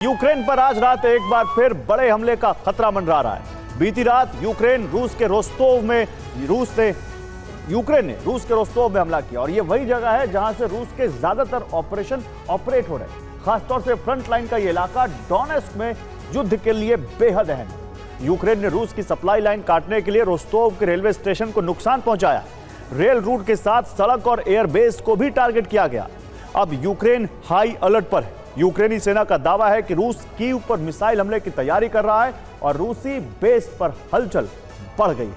Ukraine पर आज रात एक बार फिर बड़े हमले का खतरा मंडरा रहा है। बीती रात यूक्रेन ने रूस के रोस्तोव में हमला किया और ये वही जगह है जहां से रूस के ज्यादातर ऑपरेशन ऑपरेट हो रहे हैं। खासतौर से फ्रंट लाइन का ये इलाका डोनेस्क में युद्ध के लिए बेहद अहम है। यूक्रेन ने रूस की सप्लाई लाइन काटने के लिए रोस्तोव के रेलवे स्टेशन को नुकसान पहुंचाया। रेल रूट के साथ सड़क और एयरबेस को भी टारगेट किया गया। अब यूक्रेन हाई अलर्ट पर है। यूक्रेनी सेना का दावा है कि रूस कीव पर मिसाइल हमले की तैयारी कर रहा है और रूसी बेस पर हलचल बढ़ गई है।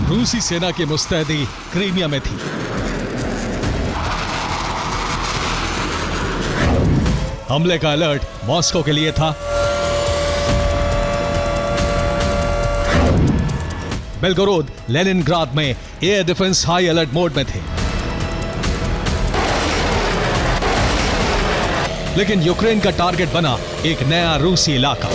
रूसी सेना की मुस्तैदी क्रीमिया में थी। हमले का अलर्ट मॉस्को के लिए था। बेलगोरोद, लेनिनग्राद में air defence high alert mode में थे। लेकिन यूक्रेन का टारगेट बना एक नया रूसी इलाका।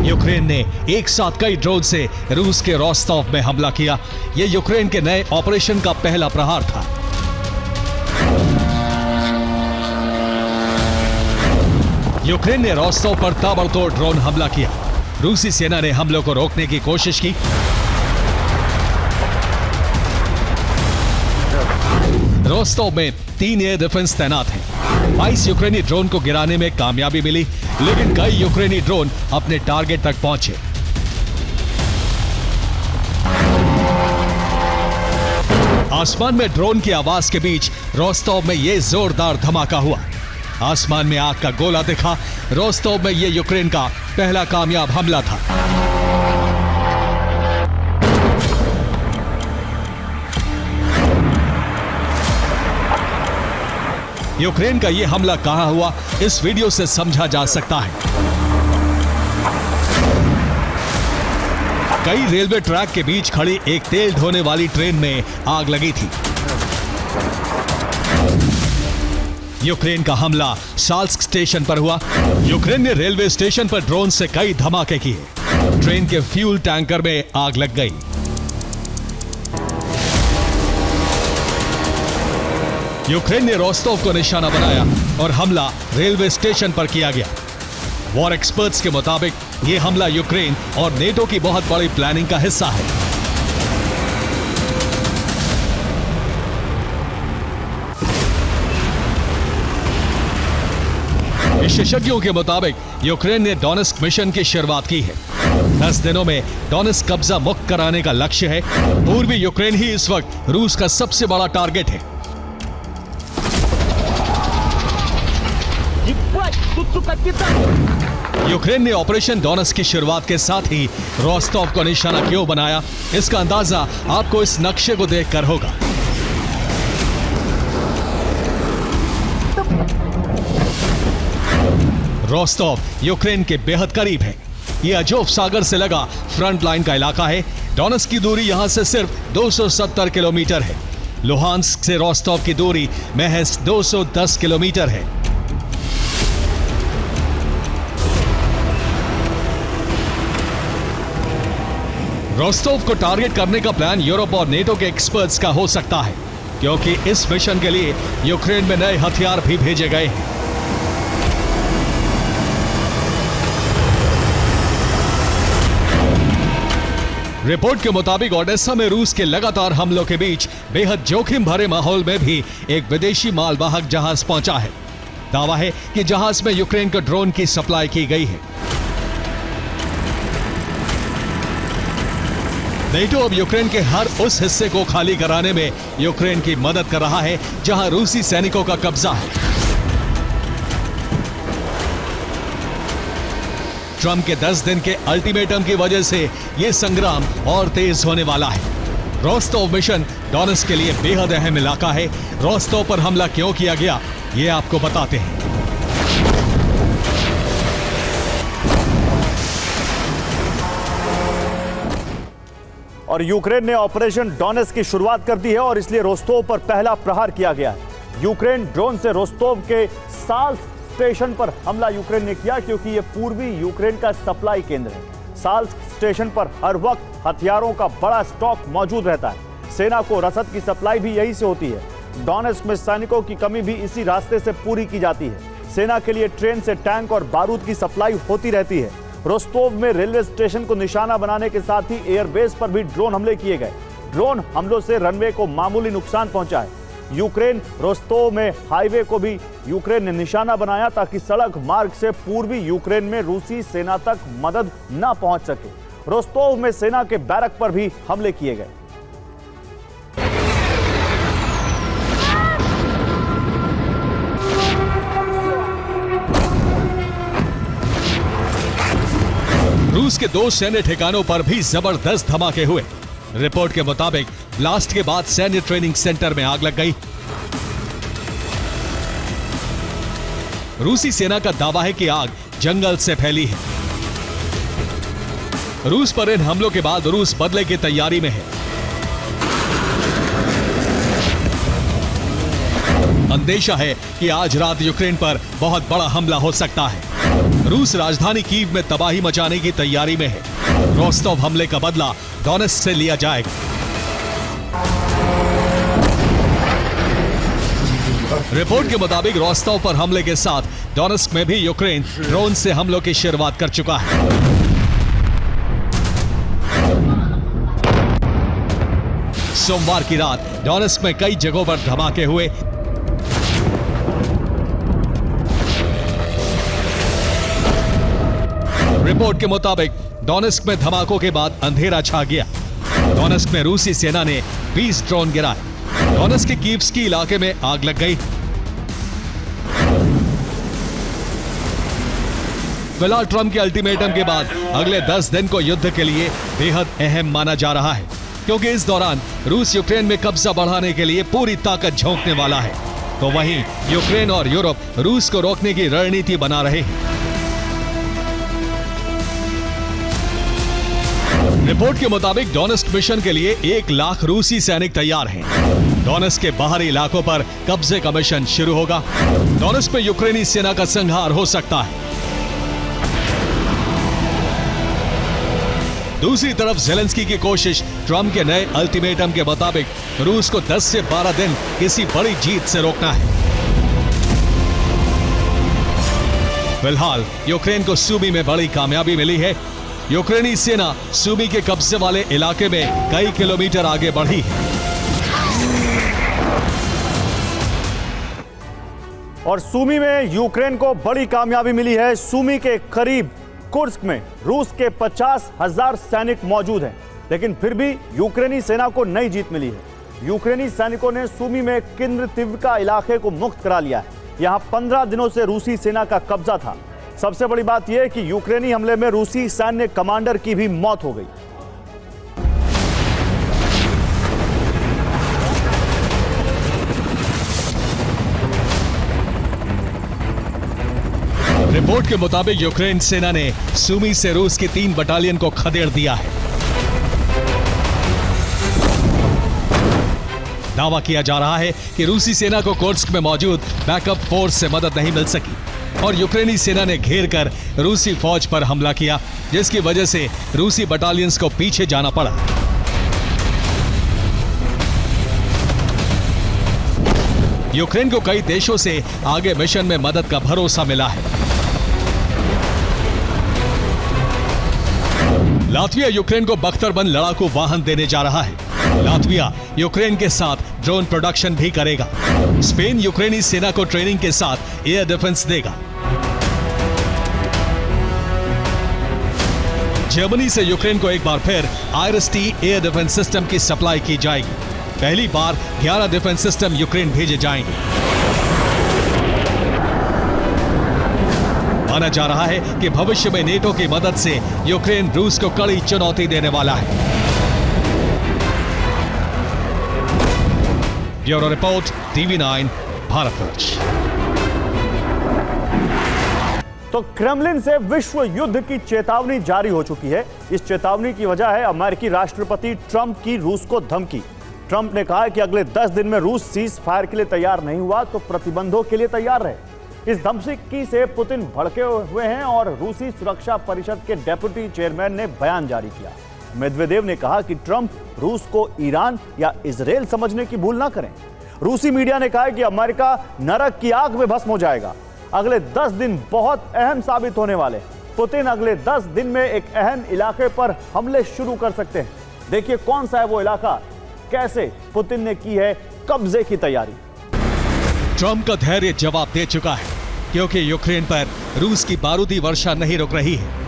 यूक्रेन ने एक साथ कई ड्रोन से रूस के रोस्तोव में हमला किया। यह यूक्रेन के नए ऑपरेशन का पहला प्रहार था। यूक्रेन ने रोस्तोव पर ताबड़तोड़ ड्रोन हमला किया। रूसी सेना ने हमलों को रोकने की कोशिश की। रोस्तोव में 3 एयर डिफेंस तैनात हैं। 22 यूक्रेनी ड्रोन को गिराने में कामयाबी मिली, लेकिन कई यूक्रेनी ड्रोन अपने टारगेट तक पहुंचे। आसमान में ड्रोन की आवाज के बीच रोस्तोव में यह जोरदार धमाका हुआ। आसमान में आग का गोला दिखा। रोस्तोव में यह यूक्रेन का पहला कामयाब हमला था। यूक्रेन का यह हमला कहां हुआ, इस वीडियो से समझा जा सकता है। कई रेलवे ट्रैक के बीच खड़ी एक तेल ढोने वाली ट्रेन में आग लगी थी। यूक्रेन का हमला साल्स्क स्टेशन पर हुआ। यूक्रेन ने रेलवे स्टेशन पर ड्रोन से कई धमाके किए। ट्रेन के फ्यूल टैंकर में आग लग गई। यूक्रेन ने रोस्तोव को निशाना बनाया और हमला रेलवे स्टेशन पर किया गया। वॉर एक्सपर्ट्स के मुताबिक यह हमला यूक्रेन और नेटो की बहुत बड़ी प्लानिंग का हिस्सा है। विशेषज्ञों के मुताबिक यूक्रेन ने डोनेस्क मिशन की शुरुआत की है। 10 दिनों में डोनेस्क कब्जा मुक्त कराने का लक्ष्य है। पूर्वी यूक्रेन ही इस वक्त रूस का सबसे बड़ा टारगेट है। यूक्रेन ने ऑपरेशन डोनेस्क की शुरुआत के साथ ही रोस्तोव को निशाना क्यों बनाया, इसका अंदाजा आपको इस नक्शे को देखकर होगा। रोस्तोव यूक्रेन के बेहद करीब है। यह अजोव सागर से लगा फ्रंट लाइन का इलाका है। डोनेस्क की दूरी यहां से सिर्फ 270 किलोमीटर है। लुहांस्क से रोस्तोव की दूरी महज 210 किलोमीटर है। रोस्तोव को टारगेट करने का प्लान यूरोप और नेटो के एक्सपर्ट्स का हो सकता है, क्योंकि इस मिशन के लिए यूक्रेन में नए हथियार भी भेजे गए हैं। रिपोर्ट के मुताबिक ओडेसा में रूस के लगातार हमलों के बीच बेहद जोखिम भरे माहौल में भी एक विदेशी मालवाहक जहाज पहुंचा है। दावा है कि जहाज में यूक्रेन को ड्रोन की सप्लाई की गई है। नेटो अब यूक्रेन के हर उस हिस्से को खाली कराने में यूक्रेन की मदद कर रहा है जहां रूसी सैनिकों का कब्जा है। ट्रंप के 10 दिन के अल्टीमेटम की वजह से यह संग्राम और तेज होने वाला है। रोस्तोव मिशन डोनेस्क के लिए बेहद अहम इलाका है। रोस्तोव पर हमला क्यों किया गया, यह आपको बताते हैं। और यूक्रेन ने ऑपरेशन डोनेस्क की शुरुआत कर दी है और इसलिए रोस्तोव पर पहला प्रहार किया गया है। यूक्रेन ड्रोन से रोस्तोव के साल्स्क स्टेशन पर हमला यूक्रेन ने किया क्योंकि यह पूर्वी यूक्रेन का सप्लाई केंद्र है। साल्स्क स्टेशन पर हर वक्त हथियारों का बड़ा स्टॉक मौजूद रहता है। सेना को रसद की सप्लाई भी यहीं से होती है। डोनेस्क में सैनिकों की कमी भी इसी रास्ते से पूरी की जाती है। सेना के लिए ट्रेन से टैंक और बारूद की सप्लाई होती रहती है। रोस्तोव में रेलवे स्टेशन को निशाना बनाने के साथ ही एयरबेस पर भी ड्रोन हमले किए गए। ड्रोन हमलों से रनवे को मामूली नुकसान पहुंचा है। यूक्रेन रोस्तोव में हाईवे को भी यूक्रेन ने निशाना बनाया ताकि सड़क मार्ग से पूर्वी यूक्रेन में रूसी सेना तक मदद न पहुंच सके। रोस्तोव में सेना के बैरक पर भी हमले किए गए। रूस के 2 सैन्य ठिकानों पर भी जबरदस्त धमाके हुए। रिपोर्ट के मुताबिक ब्लास्ट के बाद सैन्य ट्रेनिंग सेंटर में आग लग गई। रूसी सेना का दावा है कि आग जंगल से फैली है। रूस पर इन हमलों के बाद रूस बदले की तैयारी में है। अंदेशा है कि आज रात यूक्रेन पर बहुत बड़ा हमला हो सकता है। रूस राजधानी कीव में तबाही मचाने की तैयारी में है। रोस्तोव हमले का बदला डोनेस्क से लिया जाएगा। रिपोर्ट के मुताबिक रोस्तोव पर हमले के साथ डोनेस्क में भी यूक्रेन ड्रोन से हमलों की शुरुआत कर चुका है। सोमवार की रात डोनेस्क में कई जगहों पर धमाके हुए। रिपोर्ट के मुताबिक डोनेस्क में धमाकों के बाद अंधेरा छा गया। डोनेस्क में रूसी सेना ने 20 ड्रोन गिराए। डोनेस्क के कीव्स्की इलाके में आग लग गई। फिलहाल ट्रंप के अल्टीमेटम के बाद अगले 10 दिन को युद्ध के लिए बेहद अहम माना जा रहा है, क्योंकि इस दौरान रूस यूक्रेन में कब्जा बढ़ाने के लिए पूरी ताकत झोंकने वाला है। तो वहीं यूक्रेन और यूरोप रूस को रोकने की रणनीति बना रहे हैं। रिपोर्ट के मुताबिक डोनेस्क मिशन के लिए 1 लाख रूसी सैनिक तैयार हैं। डोनेस्क के बाहरी इलाकों पर कब्जे का मिशन शुरू होगा। डोनेस्क में यूक्रेनी सेना का संहार हो सकता है। दूसरी तरफ ज़ेलेंस्की की कोशिश ट्रंप के नए अल्टीमेटम के मुताबिक रूस को 10 से 12 दिन किसी बड़ी जीत से रोकना है। फिलहाल यूक्रेन को सूमी में बड़ी कामयाबी मिली है। यूक्रेनी सेना सूमी के कब्जे वाले इलाके में कई किलोमीटर आगे बढ़ी है। और सूमी में यूक्रेन को बड़ी कामयाबी मिली है। सूमी के करीब कुर्स्क में रूस के 50,000 सैनिक मौजूद हैं, लेकिन फिर भी यूक्रेनी सेना को नई जीत मिली है। यूक्रेनी सैनिकों ने सूमी में किंद्रतिवका इलाके को मुक्त करा लिया है। यहां 15 दिनों से रूसी सेना का कब्जा था। सबसे बड़ी बात यह है कि यूक्रेनी हमले में रूसी सैन्य कमांडर की भी मौत हो गई। रिपोर्ट के मुताबिक यूक्रेन सेना ने सूमी से रूस की 3 बटालियन को खदेड़ दिया है। दावा किया जा रहा है कि रूसी सेना को कुर्स्क में मौजूद बैकअप फोर्स से मदद नहीं मिल सकी और यूक्रेनी सेना ने घेर कर रूसी फौज पर हमला किया, जिसकी वजह से रूसी बटालियंस को पीछे जाना पड़ा। यूक्रेन को कई देशों से आगे मिशन में मदद का भरोसा मिला है। लातविया यूक्रेन को बख्तरबंद लड़ाकू वाहन देने जा रहा है। लातविया यूक्रेन के साथ ड्रोन प्रोडक्शन भी करेगा। स्पेन यूक्रेनी सेना को ट्रेनिंग के साथ एयर डिफेंस देगा। जर्मनी से यूक्रेन को एक बार फिर IRIS-T एयर डिफेंस सिस्टम की सप्लाई की जाएगी। पहली बार 11 डिफेंस सिस्टम यूक्रेन भेजे जाएंगे। माना जा रहा है कि भविष्य में नेटो की मदद से यूक्रेन रूस को कड़ी चुनौती देने वाला है। Bureau report, TV9 Bharatvarsh. तो क्रेमलिन से विश्व युद्ध की चेतावनी जारी हो चुकी है। इस चेतावनी की वजह है अमेरिकी राष्ट्रपति ट्रंप की रूस को धमकी। ट्रंप ने कहा कि अगले 10 दिन में रूस सीज फायर के लिए तैयार नहीं हुआ तो प्रतिबंधों के लिए तैयार रहे। इस धमकी से पुतिन भड़के हुए हैं और रूसी सुरक्षा परिषद के डेप्यूटी चेयरमैन ने बयान जारी किया। मेदवेदेव ने कहा कि ट्रंप रूस को ईरान या इजराइल समझने की भूल ना करें। रूसी मीडिया ने कहा है कि अमेरिका नरक की आग में भस्म हो जाएगा। अगले 10 दिन बहुत अहम साबित होने वाले। पुतिन अगले 10 दिन में एक अहम इलाके पर हमले शुरू कर सकते हैं। देखिए कौन सा है वो इलाका, कैसे पुतिन ने की है कब्जे की तैयारी। ट्रंप का धैर्य जवाब दे चुका है, क्योंकि यूक्रेन पर रूस की बारूदी वर्षा नहीं रुक रही है।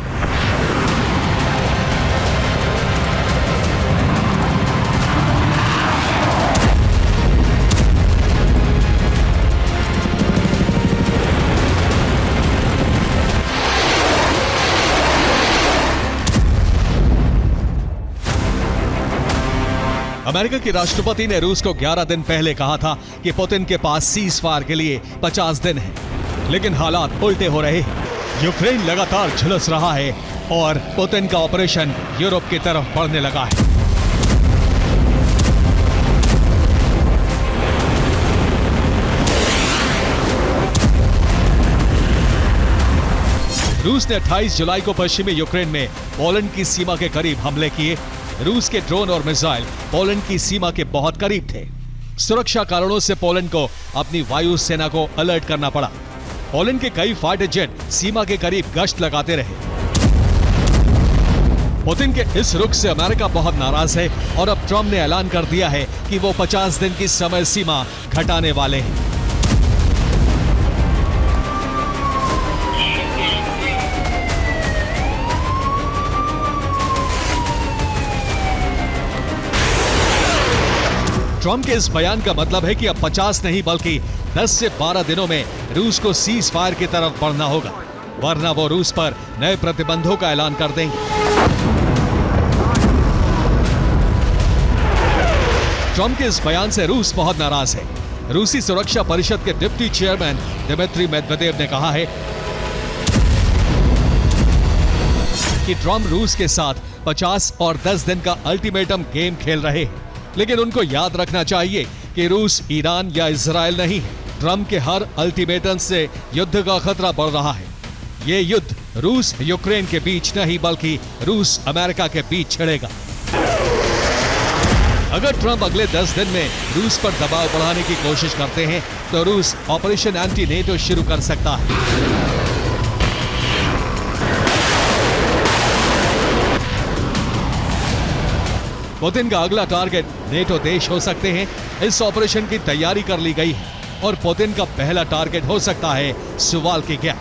अमेरिका के राष्ट्रपति ने रूस को 11 दिन पहले कहा था कि पुतिन के पास सीज फायर के लिए 50 दिन है, लेकिन हालात उल्टे हो रहे हैं। यूक्रेन लगातार झुलस रहा है और पुतिन का ऑपरेशन यूरोप की तरफ बढ़ने लगा है। रूस ने 28 जुलाई को पश्चिमी यूक्रेन में पोलैंड की सीमा के करीब हमले किए। रूस के ड्रोन और मिसाइल पोलैंड की सीमा के बहुत करीब थे। सुरक्षा कारणों से पोलैंड को अपनी वायु सेना को अलर्ट करना पड़ा। पोलैंड के कई फाइटर जेट सीमा के करीब गश्त लगाते रहे। पुतिन के इस रुख से अमेरिका बहुत नाराज है और अब ट्रंप ने ऐलान कर दिया है कि वो 50 दिन की समय सीमा घटाने वाले हैं। ट्रंप के इस बयान का मतलब है कि अब 50 नहीं बल्कि 10 से 12 दिनों में रूस को सीज फायर की तरफ बढ़ना होगा, वरना वो रूस पर नए प्रतिबंधों का ऐलान कर देंगे। ट्रंप के इस बयान से रूस बहुत नाराज है। रूसी सुरक्षा परिषद के डिप्टी चेयरमैन दिमित्री मेदवेदेव ने कहा है कि ट्रंप रूस के साथ 50 और 10 दिन का अल्टीमेटम गेम खेल रहे हैं, लेकिन उनको याद रखना चाहिए कि रूस ईरान या इजराइल नहीं है। ट्रंप के हर अल्टीमेटम से युद्ध का खतरा बढ़ रहा है। ये युद्ध रूस यूक्रेन के बीच नहीं बल्कि रूस अमेरिका के बीच छिड़ेगा। अगर ट्रंप अगले 10 दिन में रूस पर दबाव बढ़ाने की कोशिश करते हैं तो रूस ऑपरेशन एंटी नेटो शुरू कर सकता है। पुतिन का अगला टारगेट नेटो देश हो सकते हैं। इस ऑपरेशन की तैयारी कर ली गई है और पुतिन का पहला टारगेट हो सकता है सुवाल्की गैप।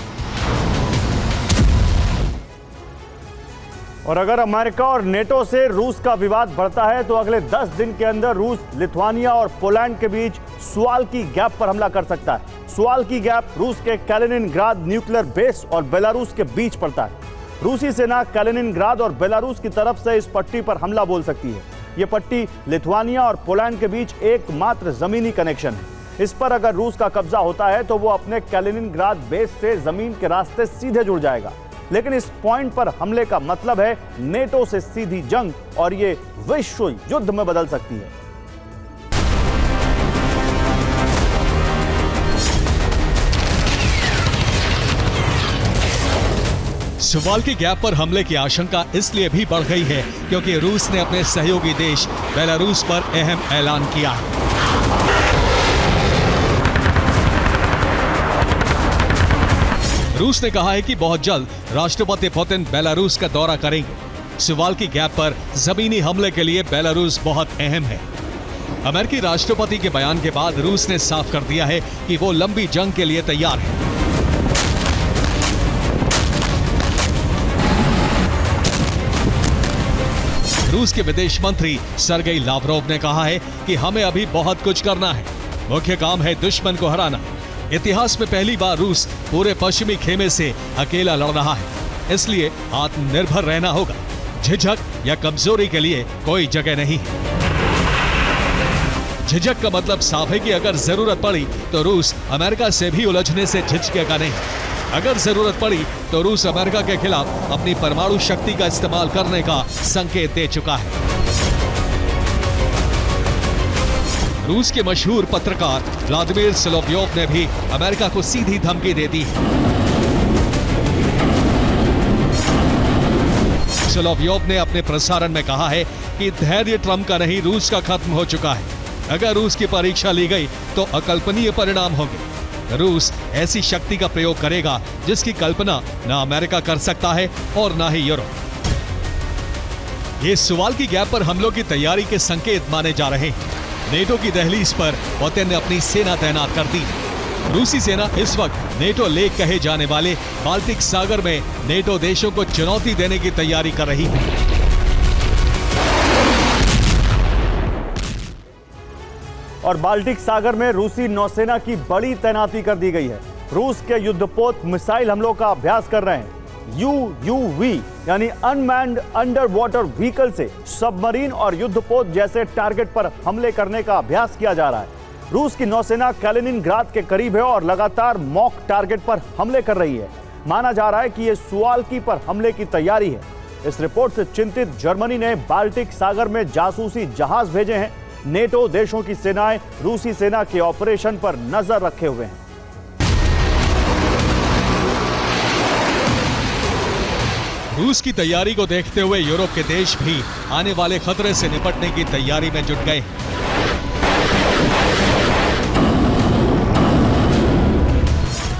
और अगर अमेरिका और नेटो से रूस का विवाद बढ़ता है तो अगले 10 दिन के अंदर रूस लिथुआनिया और पोलैंड के बीच सुवाल्की गैप पर हमला कर सकता है। सुवाल्की गैप रूस के कैलिनिनग्राद न्यूक्लियर बेस और बेलारूस के बीच पड़ता है। रूसी सेना कैलिनिनग्राद और बेलारूस की तरफ से इस पट्टी पर हमला बोल सकती है। यह पट्टी लिथुआनिया और पोलैंड के बीच एकमात्र जमीनी कनेक्शन है। इस पर अगर रूस का कब्जा होता है तो वो अपने कैलिनिनग्राद बेस से जमीन के रास्ते सीधे जुड़ जाएगा। लेकिन इस पॉइंट पर हमले का मतलब है नेटो से सीधी जंग और ये विश्व युद्ध में बदल सकती है। सुवाल्की गैप पर हमले की आशंका इसलिए भी बढ़ गई है क्योंकि रूस ने अपने सहयोगी देश बेलारूस पर अहम ऐलान किया है। रूस ने कहा है कि बहुत जल्द राष्ट्रपति पुतिन बेलारूस का दौरा करेंगे। सुवाल्की गैप पर जमीनी हमले के लिए बेलारूस बहुत अहम है। अमेरिकी राष्ट्रपति के बयान के बाद रूस ने साफ कर दिया है कि वो लंबी जंग के लिए तैयार है। रूस के विदेश मंत्री सरगेई लावरोव ने कहा है कि हमें अभी बहुत कुछ करना है। मुख्य काम है दुश्मन को हराना। इतिहास में पहली बार रूस पूरे पश्चिमी खेमे से अकेला लड़ रहा है, इसलिए आत्मनिर्भर रहना होगा। झिझक या कमजोरी के लिए कोई जगह नहीं है। झिझक का मतलब साफ है कि अगर जरूरत पड़ी तो रूस अमेरिका से भी उलझने से झिझकेगा नहीं। अगर जरूरत पड़ी तो रूस अमेरिका के खिलाफ अपनी परमाणु शक्ति का इस्तेमाल करने का संकेत दे चुका है। रूस के मशहूर पत्रकार व्लादिमीर सोलोव्योव ने भी अमेरिका को सीधी धमकी दे दी है। सोलोव्योव ने अपने प्रसारण में कहा है कि धैर्य ट्रंप का नहीं, रूस का खत्म हो चुका है। अगर रूस की परीक्षा ली गई तो अकल्पनीय परिणाम होंगे। रूस ऐसी शक्ति का प्रयोग करेगा जिसकी कल्पना न अमेरिका कर सकता है और न ही यूरोप। ये सवाल की गैप पर हमलों की तैयारी के संकेत माने जा रहे हैं। नेटो की दहलीज पर पुतिन ने अपनी सेना तैनात कर दी। रूसी सेना इस वक्त नेटो लेक कहे जाने वाले बाल्टिक सागर में नेटो देशों को चुनौती देने की तैयारी कर रही है। और बाल्टिक सागर में रूसी नौसेना की बड़ी तैनाती कर दी गई है। रूस के युद्धपोत मिसाइल हमलों का अभ्यास कर रहे हैं। UUV यानी अनमैन्ड अंडर वाटर व्हीकल से सबमरीन और युद्धपोत जैसे टारगेट पर हमले करने का अभ्यास किया जा रहा है। रूस की नौसेना कैलिनिनग्राद के करीब है और लगातार मॉक टारगेट पर हमले कर रही है। माना जा रहा है कि यह सुवाल्की पर हमले की तैयारी है। इस रिपोर्ट से चिंतित जर्मनी ने बाल्टिक सागर में जासूसी जहाज भेजे हैं। नेटो देशों की सेनाएं रूसी सेना के ऑपरेशन पर नजर रखे हुए हैं। रूस की तैयारी को देखते हुए यूरोप के देश भी आने वाले खतरे से निपटने की तैयारी में जुट गए।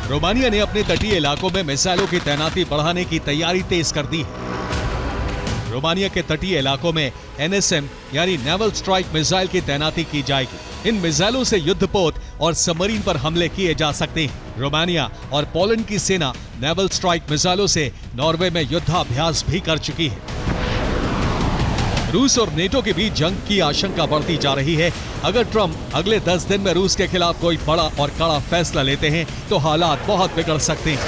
रोमानिया ने अपने तटीय इलाकों में मिसाइलों की तैनाती बढ़ाने की तैयारी तेज कर दी है। रोमानिया के तटीय इलाकों में NSM यानी नेवल स्ट्राइक मिसाइल की तैनाती की जाएगी। इन मिसाइलों से युद्धपोत और सबमरीन पर हमले किए जा सकते हैं। रोमानिया और पोलैंड की सेना नेवल स्ट्राइक मिसाइलों से नॉर्वे में युद्धाभ्यास भी कर चुकी है। रूस और नेटो के बीच जंग की आशंका बढ़ती जा रही है। अगर ट्रंप अगले 10 दिन में रूस के खिलाफ कोई बड़ा और कड़ा फैसला लेते हैं तो हालात बहुत बिगड़ सकते हैं।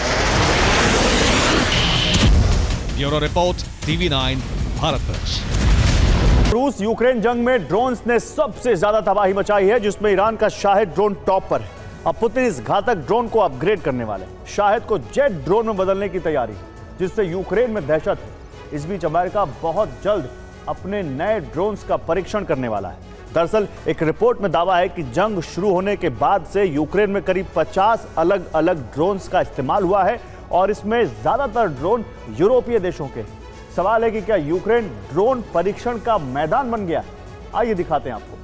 Bureau report, TV9 Bharatvarsh. रूस यूक्रेन जंग में ड्रोन्स ने सबसे ज्यादा तबाही मचाई है, जिसमें ईरान का शाहिद ड्रोन टॉप पर है। अब पुतिन इस घातक ड्रोन को अपग्रेड करने वाले हैं। शाहिद को जेट ड्रोन में बदलने की तैयारी, जिससे यूक्रेन में दहशत है। इस बीच अमेरिका बहुत जल्द अपने नए ड्रोन्स का परीक्षण करने वाला है। दरअसल एक रिपोर्ट में दावा है कि जंग शुरू होने के बाद से यूक्रेन में करीब 50 अलग अलग ड्रोन्स का इस्तेमाल हुआ है और इसमें ज्यादातर ड्रोन यूरोपीय देशों के। सवाल है कि क्या यूक्रेन ड्रोन परीक्षण का मैदान बन गया? आइए दिखाते हैं आपको।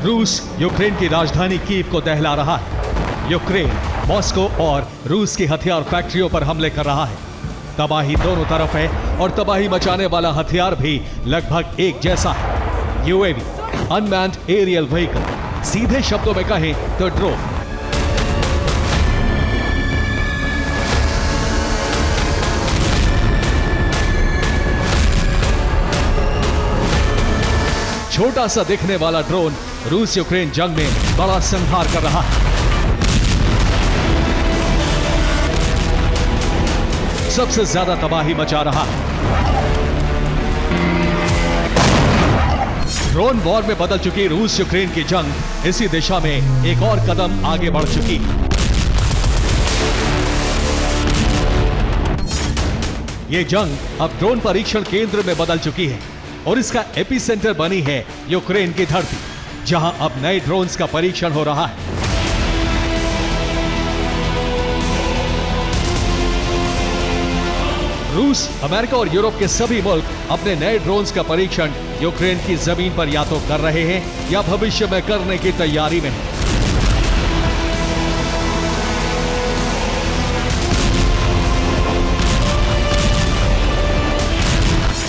रूस यूक्रेन की राजधानी कीव को दहला रहा है। यूक्रेन मॉस्को और रूस की हथियार फैक्ट्रियों पर हमले कर रहा है। तबाही दोनों तरफ है और तबाही मचाने वाला हथियार भी लगभग एक जैसा है। UAV अनमैन्ड एरियल व्हीकल, सीधे शब्दों में कहें तो ड्रोन। छोटा सा दिखने वाला ड्रोन रूस यूक्रेन जंग में बड़ा संहार कर रहा है। सबसे ज्यादा तबाही मचा रहा है। ड्रोन वॉर में बदल चुकी रूस यूक्रेन की जंग इसी दिशा में एक और कदम आगे बढ़ चुकी है। यह जंग अब ड्रोन परीक्षण केंद्र में बदल चुकी है और इसका एपिसेंटर बनी है यूक्रेन की धरती, जहां अब नए ड्रोन्स का परीक्षण हो रहा है। रूस, अमेरिका और यूरोप के सभी मुल्क अपने नए ड्रोन्स का परीक्षण यूक्रेन की जमीन पर या तो कर रहे हैं या भविष्य में करने की तैयारी में हैं।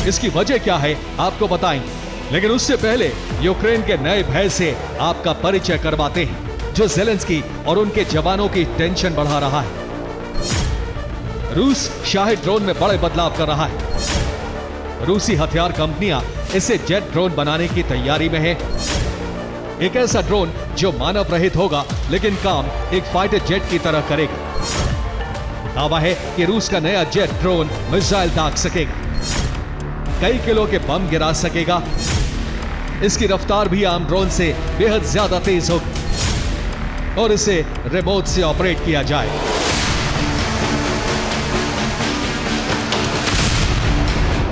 इसकी वजह क्या है आपको बताएंगे, लेकिन उससे पहले यूक्रेन के नए भय से आपका परिचय करवाते हैं, जो ज़ेलेंस्की और उनके जवानों की टेंशन बढ़ा रहा है। रूस शाहिद ड्रोन में बड़े बदलाव कर रहा है। रूसी हथियार कंपनियां इसे जेट ड्रोन बनाने की तैयारी में है। एक ऐसा ड्रोन जो मानव रहित होगा लेकिन काम एक फाइटर जेट की तरह करेगा। दावा है कि रूस का नया जेट ड्रोन मिसाइल दाग सकेगा, कई किलो के बम गिरा सकेगा। इसकी रफ्तार भी आम ड्रोन से बेहद ज्यादा तेज होगी और इसे रिमोट से ऑपरेट किया जाए।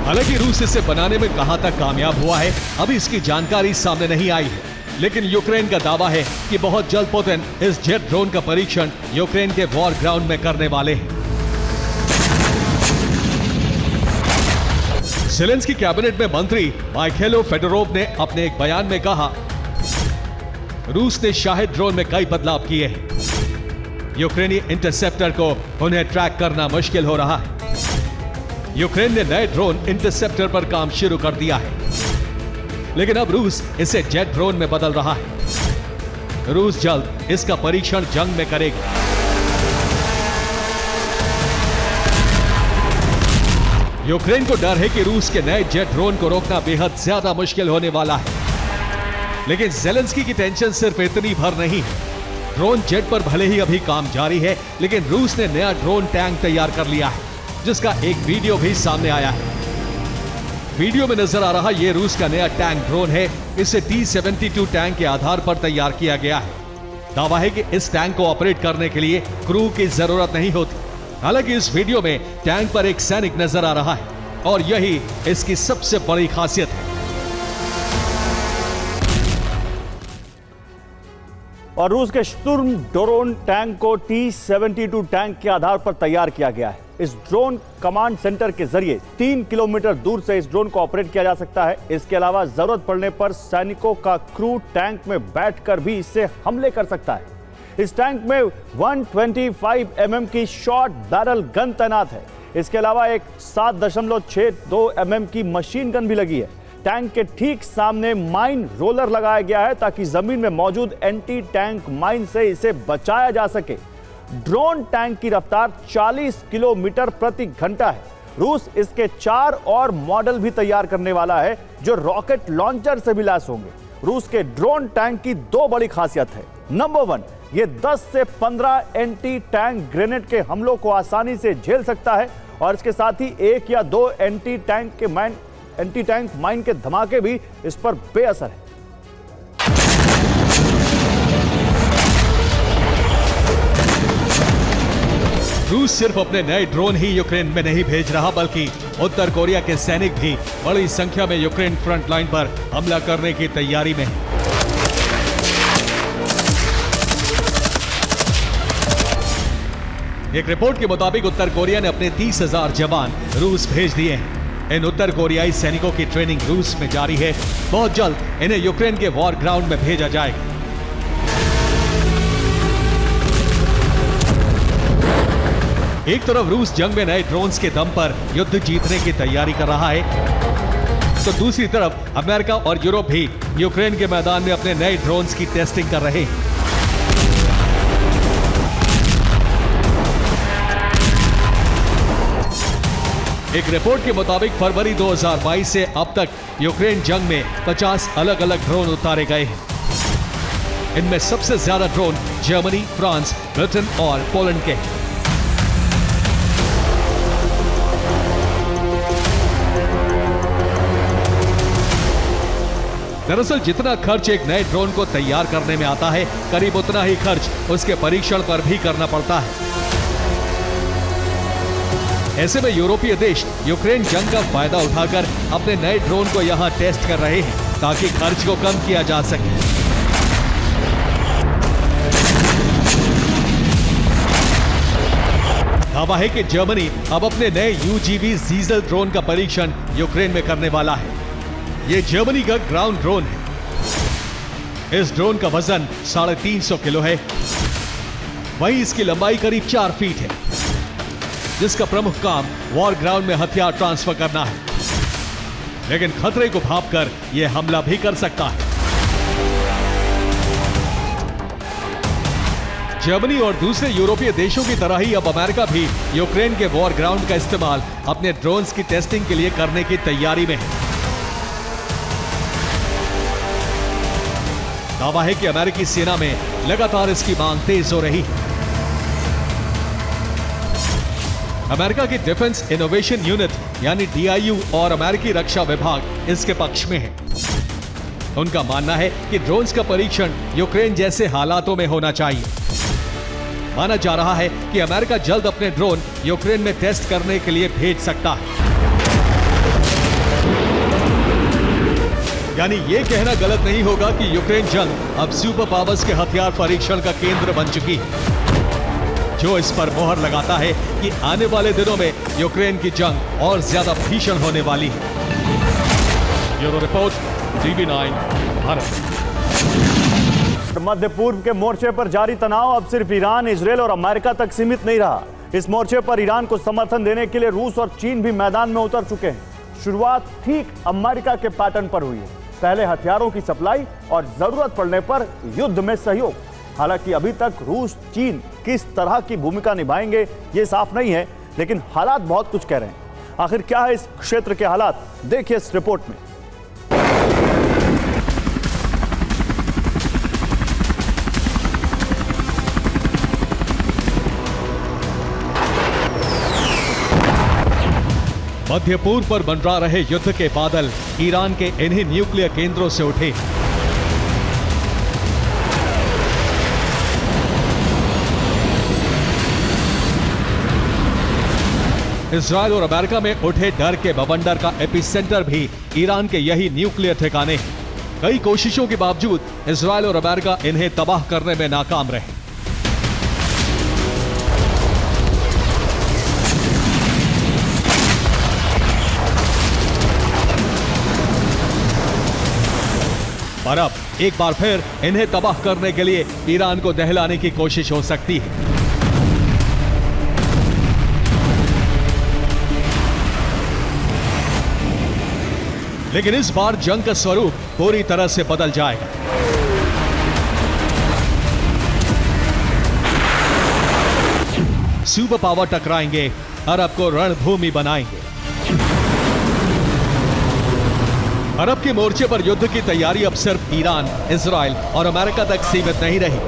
हालांकि रूस इसे बनाने में कहां तक कामयाब हुआ है अभी इसकी जानकारी सामने नहीं आई है, लेकिन यूक्रेन का दावा है कि बहुत जल्द पुतिन इस जेट ड्रोन का परीक्षण यूक्रेन के वॉर ग्राउंड में करने वाले हैं। ज़ेलेंस्की कैबिनेट में मंत्री माइखेलो फेडोरोव ने अपने एक बयान में कहा, रूस ने शाहिद ड्रोन में कई बदलाव किए हैं। यूक्रेनी इंटरसेप्टर को उन्हें ट्रैक करना मुश्किल हो रहा है। यूक्रेन ने नए ड्रोन इंटरसेप्टर पर काम शुरू कर दिया है, लेकिन अब रूस इसे जेट ड्रोन में बदल रहा है। रूस जल्द इसका परीक्षण जंग में करेगा। यूक्रेन को डर है कि रूस के नए जेट ड्रोन को रोकना बेहद ज्यादा मुश्किल होने वाला है, लेकिन ज़ेलेंस्की की टेंशन सिर्फ इतनी भर नहीं है। ड्रोन जेट पर भले ही अभी काम जारी है, लेकिन रूस ने नया ड्रोन टैंक तैयार कर लिया है, जिसका एक वीडियो भी सामने आया है। वीडियो में नजर आ रहा ये रूस का नया टैंक ड्रोन है। इसे T-72 टैंक के आधार पर तैयार किया गया है। दावा है कि इस टैंक को ऑपरेट करने के लिए क्रू की जरूरत नहीं होती। हालांकि इस वीडियो में टैंक पर एक सैनिक नजर आ रहा है और यही इसकी सबसे बड़ी खासियत है। और रूस के स्टुर्म ड्रोन टैंक को T-72 टैंक के आधार पर तैयार किया गया है। इस ड्रोन कमांड सेंटर के जरिए 3 किलोमीटर दूर से इस ड्रोन को ऑपरेट किया जा सकता है। इसके अलावा जरूरत पड़ने पर सैनिकों का क्रू टैंक में बैठकर भी इससे हमले कर सकता है। इस टैंक में 125 mm की शॉर्ट बैरल गन तैनात है। इसके अलावा एक 7.62 mm की मशीन गन भी लगी है। टैंक के ठीक सामने माइन रोलर लगाया गया है ताकि जमीन में मौजूद एंटी टैंक माइन से इसे बचाया जा सके। ड्रोन टैंक की रफ्तार 40 किलोमीटर प्रति घंटा है। रूस इसके 4 और मॉडल भी तैयार करने वाला है जो रॉकेट लॉन्चर से भी लैस होंगे। रूस के ड्रोन टैंक की 2 बड़ी खासियत है। नंबर 1, ये 10 से 15 एंटी टैंक ग्रेनेड के हमलों को आसानी से झेल सकता है और इसके साथ ही 1 या 2 एंटी टैंक माइन के धमाके भी इस पर बेअसर है। रूस सिर्फ अपने नए ड्रोन ही यूक्रेन में नहीं भेज रहा, बल्कि उत्तर कोरिया के सैनिक भी बड़ी संख्या में यूक्रेन फ्रंट लाइन पर हमला करने की तैयारी में हैं। एक रिपोर्ट के मुताबिक उत्तर कोरिया ने अपने 30,000 जवान रूस भेज दिए हैं। इन उत्तर कोरियाई सैनिकों की ट्रेनिंग रूस में जारी है। बहुत जल्द इन्हें यूक्रेन के वॉर ग्राउंड में भेजा जाएगा। एक तरफ रूस जंग में नए ड्रोन्स के दम पर युद्ध जीतने की तैयारी कर रहा है, तो दूसरी तरफ अमेरिका और यूरोप भी यूक्रेन के मैदान में अपने नए ड्रोन्स की टेस्टिंग कर रहे हैं। एक रिपोर्ट के मुताबिक फरवरी 2022 से अब तक यूक्रेन जंग में 50 अलग अलग ड्रोन उतारे गए हैं। इनमें सबसे ज्यादा ड्रोन जर्मनी, फ्रांस, ब्रिटेन और पोलैंड के हैं। दरअसल जितना खर्च एक नए ड्रोन को तैयार करने में आता है, करीब उतना ही खर्च उसके परीक्षण पर भी करना पड़ता है। ऐसे में यूरोपीय देश यूक्रेन जंग का फायदा उठाकर अपने नए ड्रोन को यहां टेस्ट कर रहे हैं ताकि खर्च को कम किया जा सके। दावा है कि जर्मनी अब अपने नए UGV ज़ीज़ल ड्रोन का परीक्षण यूक्रेन में करने वाला है। यह जर्मनी का ग्राउंड ड्रोन है। इस ड्रोन का वजन 350 किलो है। वहीं इसकी लंबाई करीब 4 फीट है, जिसका प्रमुख काम वॉर ग्राउंड में हथियार ट्रांसफर करना है, लेकिन खतरे को भांपकर यह हमला भी कर सकता है। जर्मनी और दूसरे यूरोपीय देशों की तरह ही अब अमेरिका भी यूक्रेन के वॉर ग्राउंड का इस्तेमाल अपने ड्रोन्स की टेस्टिंग के लिए करने की तैयारी में है। दावा है कि अमेरिकी सेना में लगातार इसकी मांग तेज हो रही है। अमेरिका की डिफेंस इनोवेशन यूनिट यानी DIU और अमेरिकी रक्षा विभाग इसके पक्ष में है। उनका मानना है कि ड्रोन्स का परीक्षण यूक्रेन जैसे हालातों में होना चाहिए। माना जा रहा है कि अमेरिका जल्द अपने ड्रोन यूक्रेन में टेस्ट करने के लिए भेज सकता है। यानी ये कहना गलत नहीं होगा कि यूक्रेन जंग अब सुपर पावर्स के हथियार परीक्षण का केंद्र बन चुकी है, जो इस पर मोहर लगाता है कि आने वाले दिनों में यूक्रेन की जंग और ज्यादा भीषण होने वाली है। Bureau report, TV9 Bharat. मध्य पूर्व के मोर्चे पर जारी तनाव अब सिर्फ ईरान, इजरायल और अमेरिका तक सीमित नहीं रहा। इस मोर्चे पर ईरान को समर्थन देने के लिए रूस और चीन भी मैदान में उतर चुके हैं। शुरुआत ठीक अमेरिका के पैटर्न पर हुई है, पहले हथियारों की सप्लाई और जरूरत पड़ने पर युद्ध में सहयोग। हालांकि अभी तक रूस चीन किस तरह की भूमिका निभाएंगे ये साफ नहीं है, लेकिन हालात बहुत कुछ कह रहे हैं। आखिर क्या है इस क्षेत्र के हालात, देखिए इस रिपोर्ट में। मध्य पूर्व पर मंडरा रहे युद्ध के बादल ईरान के इन्हीं न्यूक्लियर केंद्रों से उठे। इजरायल और अमेरिका में उठे डर के बवंडर का एपिसेंटर भी ईरान के यही न्यूक्लियर ठिकाने हैं। कई कोशिशों के बावजूद इजरायल और अमेरिका इन्हें तबाह करने में नाकाम रहे। और अब एक बार फिर इन्हें तबाह करने के लिए ईरान को दहलाने की कोशिश हो सकती है। लेकिन इस बार जंग का स्वरूप पूरी तरह से बदल जाएगा। सुपर पावर टकराएंगे, अरब को रणभूमि बनाएंगे। अरब के मोर्चे पर युद्ध की तैयारी अब सिर्फ ईरान, इजराइल और अमेरिका तक सीमित नहीं रही,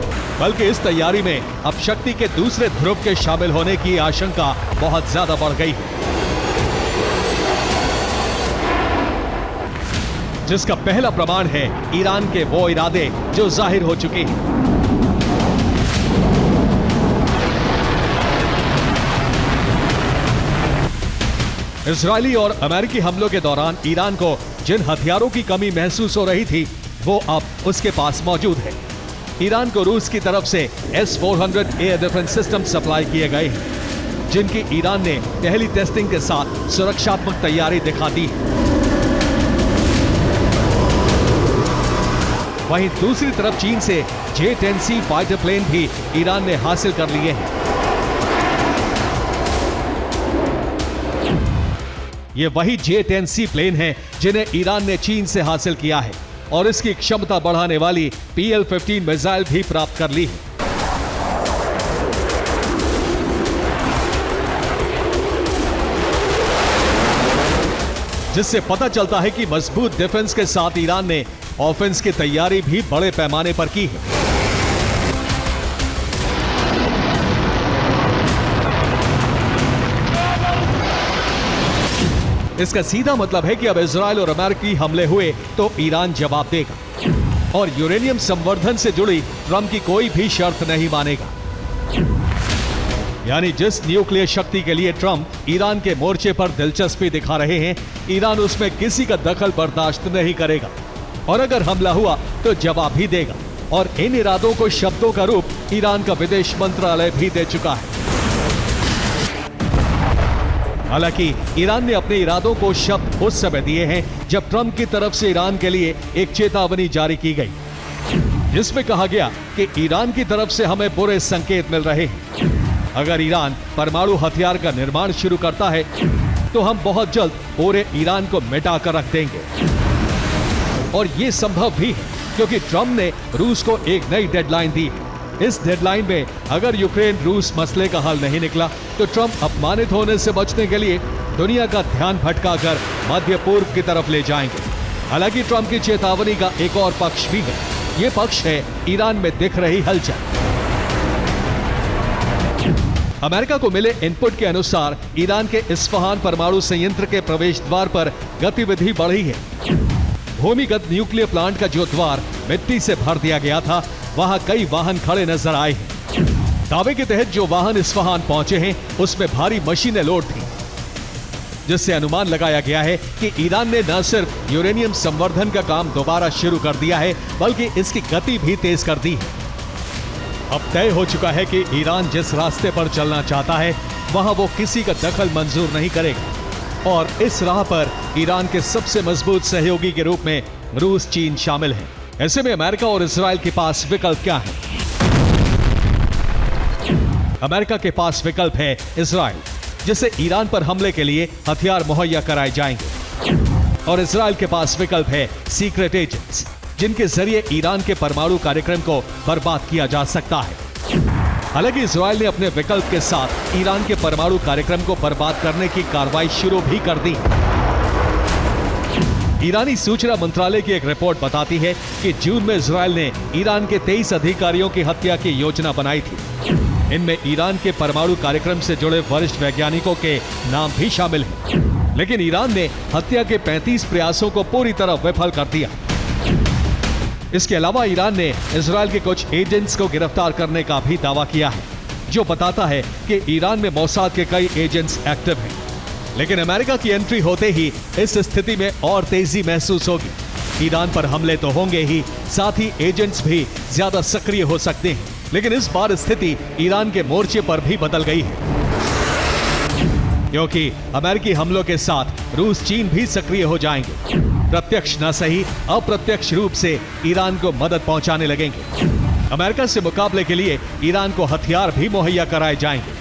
बल्कि इस तैयारी में अब शक्ति के दूसरे ध्रुव के शामिल होने की आशंका बहुत ज्यादा बढ़ गई है, जिसका पहला प्रमाण है ईरान के वो इरादे जो जाहिर हो चुके हैं। इजरायली और अमेरिकी हमलों के दौरान ईरान को जिन हथियारों की कमी महसूस हो रही थी, वो अब उसके पास मौजूद है। ईरान को रूस की तरफ से S-400 air defence system supply किए गए हैं, जिनकी ईरान ने पहली टेस्टिंग के साथ सुरक्षात्मक तैयारी दिखा दी है। वहीं दूसरी तरफ चीन से J-10C फाइटर प्लेन भी ईरान ने हासिल कर लिए हैं। ये वही J-10C प्लेन हैं जिन्हें ईरान ने चीन से हासिल किया है और इसकी क्षमता बढ़ाने वाली PL-15 मिसाइल भी प्राप्त कर ली है। जिससे पता चलता है कि मजबूत डिफेंस के साथ ईरान ने ऑफेंस की तैयारी भी बड़े पैमाने पर की है। इसका सीधा मतलब है कि अब इजराइल और अमेरिकी हमले हुए तो ईरान जवाब देगा और यूरेनियम संवर्धन से जुड़ी ट्रंप की कोई भी शर्त नहीं मानेगा। यानी जिस न्यूक्लियर शक्ति के लिए ट्रंप ईरान के मोर्चे पर दिलचस्पी दिखा रहे हैं, ईरान उसमें किसी का दखल बर्दाश्त नहीं करेगा और अगर हमला हुआ तो जवाब ही देगा। और इन इरादों को शब्दों का रूप ईरान का विदेश मंत्रालय भी दे चुका है। हालांकि ईरान ने अपने इरादों को शब्द उस समय दिए हैं जब ट्रंप की तरफ से ईरान के लिए एक चेतावनी जारी की गई, जिसमें कहा गया कि ईरान की तरफ से हमें बुरे संकेत मिल रहे हैं। अगर ईरान परमाणु हथियार का निर्माण शुरू करता है तो हम बहुत जल्द पूरे ईरान को मिटा कर रख देंगे। और ये संभव भी है क्योंकि ट्रंप ने रूस को एक नई डेडलाइन दी है। इस डेडलाइन में अगर यूक्रेन रूस मसले का हल नहीं निकला तो ट्रंप अपमानित होने से बचने के लिए दुनिया का ध्यान भटकाकर मध्य पूर्व की तरफ ले जाएंगे। हालांकि ट्रंप की चेतावनी का एक और पक्ष भी है। ये पक्ष है ईरान में दिख रही हलचल। अमेरिका को मिले इनपुट के अनुसार ईरान के इस्फहान परमाणु संयंत्र के प्रवेश द्वार पर गतिविधि बढ़ी है। भूमिगत न्यूक्लियर प्लांट का जो द्वार मिट्टी से भर दिया गया था, वहां कई वाहन खड़े नजर आए हैं। दावे के तहत जो वाहन इस्फहान पहुंचे हैं उसमें भारी मशीनें लोड थी। जिससे अनुमान लगाया गया है कि ईरान ने न सिर्फ यूरेनियम संवर्धन का काम दोबारा शुरू कर दिया है, बल्कि इसकी गति भी तेज कर दी है। अब तय हो चुका है कि ईरान जिस रास्ते पर चलना चाहता है, वहां वो किसी का दखल मंजूर नहीं करेगा और इस राह पर ईरान के सबसे मजबूत सहयोगी के रूप में रूस, चीन शामिल है। ऐसे में अमेरिका और इजराइल के पास विकल्प क्या है? अमेरिका के पास विकल्प है इजराइल, जिससे ईरान पर हमले के लिए हथियार मुहैया कराए जाएंगे, और इजराइल के पास विकल्प है सीक्रेट एजेंट्स, जिनके जरिए ईरान के परमाणु कार्यक्रम को बर्बाद किया जा सकता है। हालांकि इजराइल ने अपने विकल्प के साथ ईरान के परमाणु कार्यक्रम को बर्बाद करने की कार्रवाई शुरू भी कर दी। ईरानी सूचना मंत्रालय की एक रिपोर्ट बताती है कि जून में इजराइल ने ईरान के 23 अधिकारियों की हत्या की योजना बनाई थी। इनमें ईरान के परमाणु कार्यक्रम से जुड़े वरिष्ठ वैज्ञानिकों के नाम भी शामिल हैं। लेकिन ईरान ने हत्या के 35 प्रयासों को पूरी तरह विफल कर दिया। इसके अलावा ईरान ने इजराइल के कुछ एजेंट्स को गिरफ्तार करने का भी दावा किया है, जो बताता है कि ईरान में मोसाद के कई एजेंट्स एक्टिव हैं। लेकिन अमेरिका की एंट्री होते ही इस स्थिति में और तेजी महसूस होगी। ईरान पर हमले तो होंगे ही, साथ ही एजेंट्स भी ज्यादा सक्रिय हो सकते हैं। लेकिन इस बार स्थिति ईरान के मोर्चे पर भी बदल गई है, क्योंकि अमेरिकी हमलों के साथ रूस, चीन भी सक्रिय हो जाएंगे। प्रत्यक्ष न सही, अप्रत्यक्ष रूप से ईरान को मदद पहुंचाने लगेंगे। अमेरिका से मुकाबले के लिए ईरान को हथियार भी मुहैया कराए जाएंगे,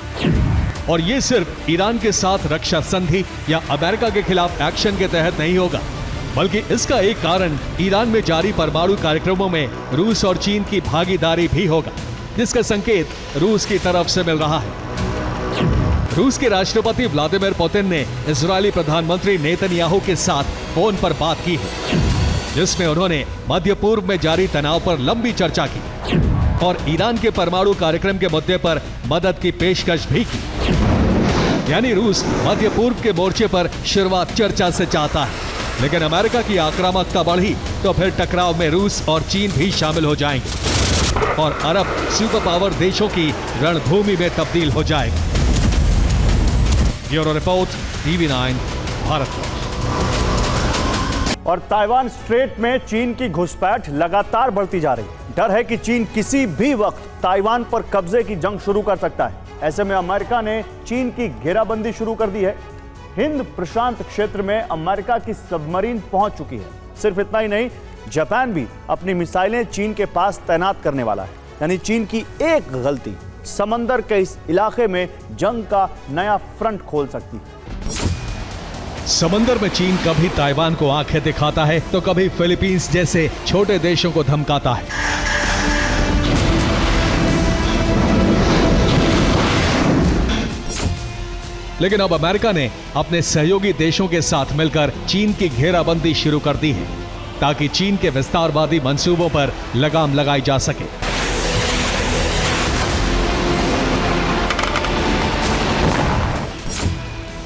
और ये सिर्फ ईरान के साथ रक्षा संधि या अमेरिका के खिलाफ एक्शन के तहत नहीं होगा, बल्कि इसका एक कारण ईरान में जारी परमाणु कार्यक्रमों में रूस और चीन की भागीदारी भी होगा, जिसका संकेत रूस की तरफ से मिल रहा है। रूस के राष्ट्रपति व्लादिमीर पुतिन ने इजरायली प्रधानमंत्री नेतन्याहू के साथ फोन पर बात की है, जिसमें उन्होंने मध्य पूर्व में जारी तनाव पर लंबी चर्चा की और ईरान के परमाणु कार्यक्रम के मुद्दे पर मदद की पेशकश भी की। यानी रूस मध्य पूर्व के मोर्चे पर शुरुआत चर्चा से चाहता है, लेकिन अमेरिका की आक्रामकता बढ़ी तो फिर टकराव में रूस और चीन भी शामिल हो जाएंगे और अरब सुपर पावर देशों की रणभूमि में तब्दील हो जाएगी। Bureau report, TV9 Bharat. और ताइवान स्ट्रेट में चीन की घुसपैठ लगातार बढ़ती जा रही है। डर है कि चीन किसी भी वक्त ताइवान पर कब्जे की जंग शुरू कर सकता है। ऐसे में अमेरिका ने चीन की घेराबंदी शुरू कर दी है। हिंद प्रशांत क्षेत्र में अमेरिका की सबमरीन पहुंच चुकी है। सिर्फ इतना ही नहीं, जापान भी अपनी मिसाइलें चीन के पास तैनात करने वाला है। यानी चीन की एक गलती समंदर के इस इलाके में जंग का नया फ्रंट खोल सकती है। समंदर में चीन कभी ताइवान को आंखें दिखाता है तो कभी फिलीपींस जैसे छोटे देशों को धमकाता है। लेकिन अब अमेरिका ने अपने सहयोगी देशों के साथ मिलकर चीन की घेराबंदी शुरू कर दी है, ताकि चीन के विस्तारवादी मंसूबों पर लगाम लगाई जा सके।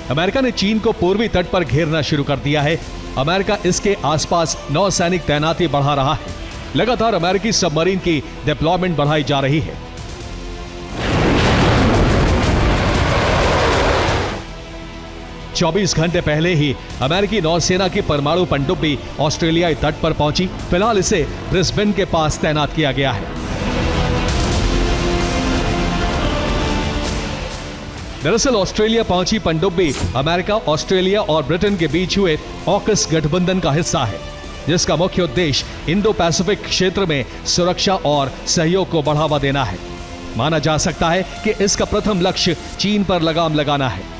अमेरिका ने चीन को पूर्वी तट पर घेरना शुरू कर दिया है। अमेरिका इसके आसपास नौसैनिक तैनाती बढ़ा रहा है। लगातार अमेरिकी सबमरीन की डिप्लॉयमेंट बढ़ाई जा रही है। चौबीस घंटे पहले ही अमेरिकी नौसेना की परमाणु पनडुब्बी ऑस्ट्रेलियाई तट पर पहुंची। फिलहाल इसे ब्रिस्बेन के पास तैनात किया गया है। दरअसल ऑस्ट्रेलिया पहुंची पनडुब्बी अमेरिका, ऑस्ट्रेलिया और ब्रिटेन के बीच हुए ऑकस गठबंधन का हिस्सा है, जिसका मुख्य उद्देश्य इंडो पैसिफिक क्षेत्र में सुरक्षा और सहयोग को बढ़ावा देना है। माना जा सकता है कि इसका प्रथम लक्ष्य चीन पर लगाम लगाना है।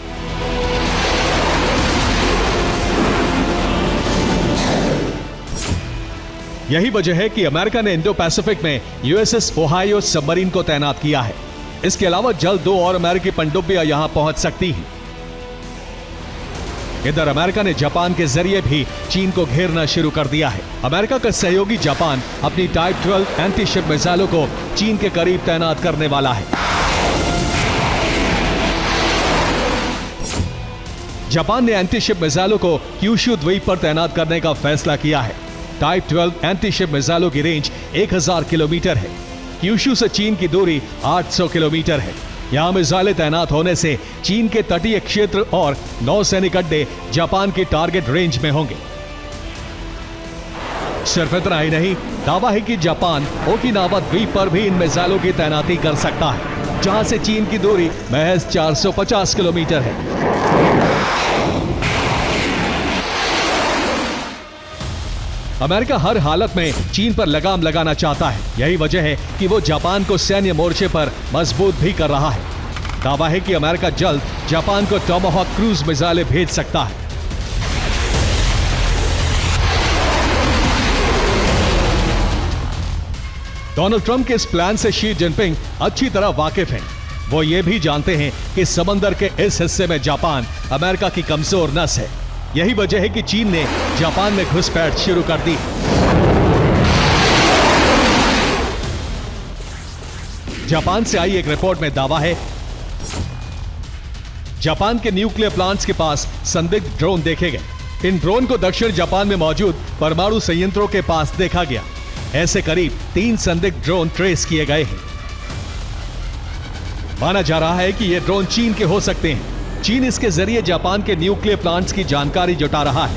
यही वजह है कि अमेरिका ने इंडो पैसिफिक में यूएसएस ओहायो सबमरीन को तैनात किया है। इसके अलावा जल्द 2 और अमेरिकी पनडुब्बियां यहां पहुंच सकती हैं। इधर अमेरिका ने जापान के जरिए भी चीन को घेरना शुरू कर दिया है। अमेरिका का सहयोगी जापान अपनी टाइप 12 एंटी शिप मिसाइलों को चीन के करीब तैनात करने वाला है। जापान ने एंटी शिप मिसाइलों को क्यूशु द्वीप पर तैनात करने का फैसला किया है। टाइप 12 एंटी शिप मिसाइलों की रेंज 1000 किलोमीटर है। क्यूशु से चीन की दूरी 800 किलोमीटर है। यहाँ मिसाइलें तैनात होने से चीन के तटीय क्षेत्र और नौसैनिक अड्डे जापान की टारगेट रेंज में होंगे। सिर्फ इतना ही नहीं, दावा है कि जापान ओकिनावा द्वीप पर भी इन मिसाइलों की तैनाती कर सकता है, जहां से चीन की दूरी महज 450 किलोमीटर है। अमेरिका हर हालत में चीन पर लगाम लगाना चाहता है। यही वजह है कि वो जापान को सैन्य मोर्चे पर मजबूत भी कर रहा है। दावा है कि अमेरिका जल्द जापान को टॉमाहॉक क्रूज मिसाइलें भेज सकता है। डोनाल्ड ट्रंप के इस प्लान से शी जिनपिंग अच्छी तरह वाकिफ हैं। वो ये भी जानते हैं कि समंदर के इस हिस्से में जापान अमेरिका की कमजोर नस है। यही वजह है कि चीन ने जापान में घुसपैठ शुरू कर दी। जापान से आई एक रिपोर्ट में दावा है, जापान के न्यूक्लियर प्लांट्स के पास संदिग्ध ड्रोन देखे गए। इन ड्रोन को दक्षिण जापान में मौजूद परमाणु संयंत्रों के पास देखा गया। ऐसे करीब 3 संदिग्ध ड्रोन ट्रेस किए गए हैं। माना जा रहा है कि ये ड्रोन चीन के हो सकते हैं। चीन इसके जरिए जापान के न्यूक्लियर प्लांट्स की जानकारी जुटा रहा है।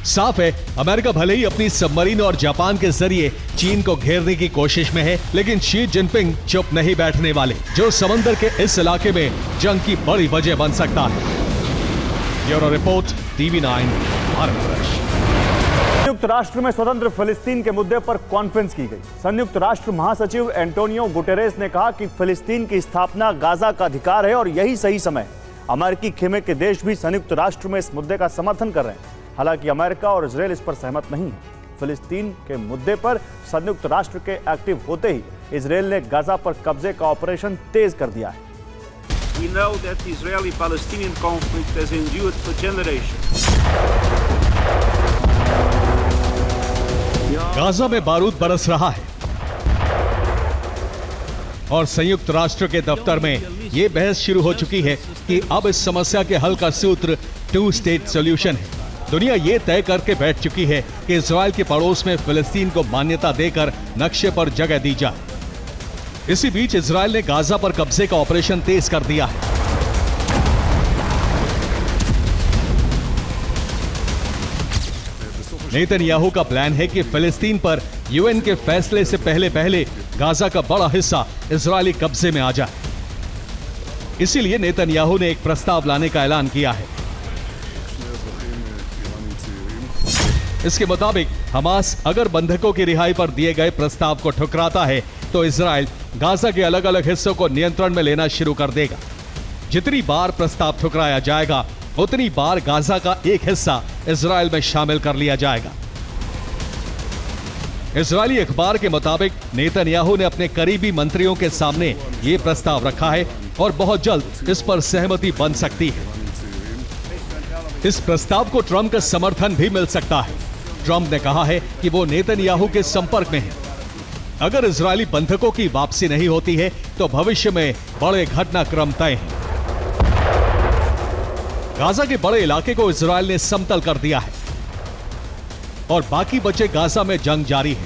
साफ है, अमेरिका भले ही अपनी सबमरीन और जापान के जरिए चीन को घेरने की कोशिश में है, लेकिन शी जिनपिंग चुप नहीं बैठने वाले, जो समंदर के इस इलाके में जंग की बड़ी वजह बन सकता है। Bureau report, TV9 Bharat. संयुक्त राष्ट्र में स्वतंत्र फिलिस्तीन के मुद्दे पर कॉन्फ्रेंस की गई। संयुक्त राष्ट्र महासचिव एंटोनियो गुटेरेस ने कहा कि फिलिस्तीन की स्थापना गाजा का अधिकार है और यही सही समय है। अमेरिकी खेमे के देश भी संयुक्त राष्ट्र में इस मुद्दे का समर्थन कर रहे हैं। हालांकि अमेरिका और इजरायल इस पर सहमत नहीं है। फिलिस्तीन के मुद्दे पर संयुक्त राष्ट्र के एक्टिव होते ही इजरायल ने गाजा पर कब्जे का ऑपरेशन तेज कर दिया है। We know that the Israeli-Palestinian conflict has endured for generations. Gaza में बारूद बरस रहा है और संयुक्त राष्ट्र के दफ्तर में यह बहस शुरू हो चुकी है कि अब इस समस्या के हल का सूत्र 2 स्टेट सॉल्यूशन है। दुनिया ये तय करके बैठ चुकी है कि इजरायल के पड़ोस में फिलिस्तीन को मान्यता देकर नक्शे पर जगह दी जाए। इसी बीच इजरायल ने गाजा पर कब्जे का ऑपरेशन तेज कर दिया है। नेतन्याहू का प्लान है कि फिलिस्तीन पर यूएन के फैसले से पहले गाजा का बड़ा हिस्सा इजरायली कब्जे में आ जाए। इसीलिए नेतन्याहू ने एक प्रस्ताव लाने का ऐलान किया है। इसके मुताबिक हमास अगर बंधकों की रिहाई पर दिए गए प्रस्ताव को ठुकराता है तो इजरायल गाजा के अलग अलग हिस्सों को नियंत्रण में लेना शुरू कर देगा। जितनी बार प्रस्ताव ठुकराया जाएगा उतनी बार गाजा का एक हिस्सा इजरायल में शामिल कर लिया जाएगा। इजरायली अखबार के मुताबिक नेतन्याहू ने अपने करीबी मंत्रियों के सामने यह प्रस्ताव रखा है और बहुत जल्द इस पर सहमति बन सकती है। इस प्रस्ताव को ट्रंप का समर्थन भी मिल सकता है। ट्रंप ने कहा है कि वो नेतन्याहू के संपर्क में है। अगर इजरायली बंधकों की वापसी नहीं होती है तो भविष्य में बड़े घटनाक्रम तय हैं। गाजा के बड़े इलाके को इजरायल ने समतल कर दिया है और बाकी बचे गाजा में जंग जारी है।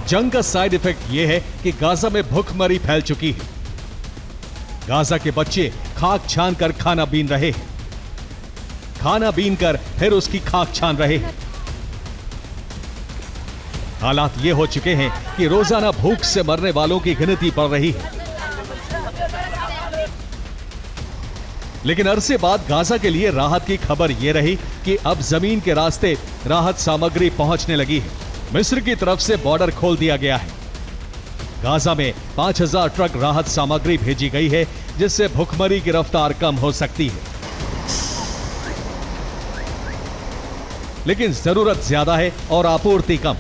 जंग का साइड इफेक्ट यह है कि गाजा में भूखमरी फैल चुकी है। गाजा के बच्चे खाक छान कर खाना बीन रहे हैं, खाना बीन कर फिर उसकी खाक छान रहे हैं। हालात ये हो चुके हैं कि रोजाना भूख से मरने वालों की गिनती बढ़ रही है। लेकिन अरसे बाद गाजा के लिए राहत की खबर यह रही कि अब जमीन के रास्ते राहत सामग्री पहुंचने लगी है। मिस्र की तरफ से बॉर्डर खोल दिया गया है। गाजा में 5000 ट्रक राहत सामग्री भेजी गई है, जिससे भूखमरी की रफ्तार कम हो सकती है। लेकिन जरूरत ज्यादा है और आपूर्ति कम।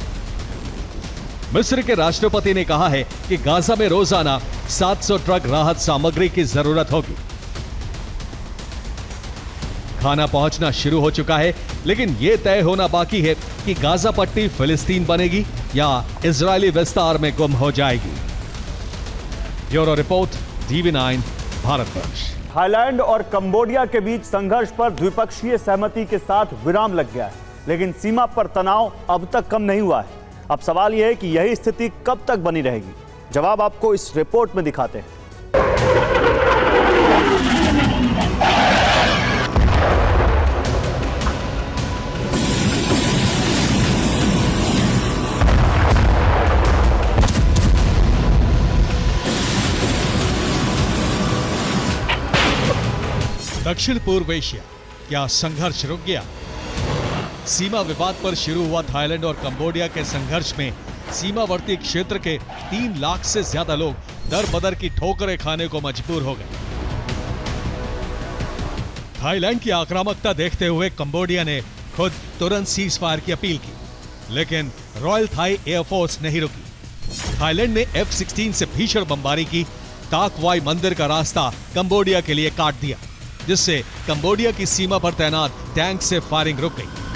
मिस्र के राष्ट्रपति ने कहा है कि गाजा में रोजाना 700 ट्रक राहत सामग्री की जरूरत होगी। खाना पहुंचना शुरू हो चुका है, लेकिन यह तय होना बाकी है कि गाजा पट्टी फिलिस्तीन बनेगी या इजरायली विस्तार में गुम हो जाएगी। Bureau report, TV9 Bharatvarsh. Thailand और कंबोडिया के बीच संघर्ष पर द्विपक्षीय सहमति के साथ विराम लग गया है, लेकिन सीमा पर तनाव अब तक कम नहीं हुआ है। अब सवाल यह है कि यही स्थिति कब तक बनी रहेगी। जवाब आपको इस रिपोर्ट में दिखाते हैं। दक्षिण पूर्व एशिया, क्या संघर्ष रुक गया? सीमा विवाद पर शुरू हुआ थाईलैंड और कंबोडिया के संघर्ष में सीमावर्ती क्षेत्र के 3 लाख से ज्यादा लोग दर बदर की ठोकरें खाने को मजबूर हो गए। थाईलैंड की आक्रामकता देखते हुए कंबोडिया ने खुद तुरंत सीज फायर की अपील की, लेकिन रॉयल थाई एयरफोर्स नहीं रुकी। थाईलैंड ने F-16 से भीषण बमबारी की। ताक वाई मंदिर का रास्ता कंबोडिया के लिए काट दिया, जिससे कंबोडिया की सीमा पर तैनात टैंक से फायरिंग रुक गई।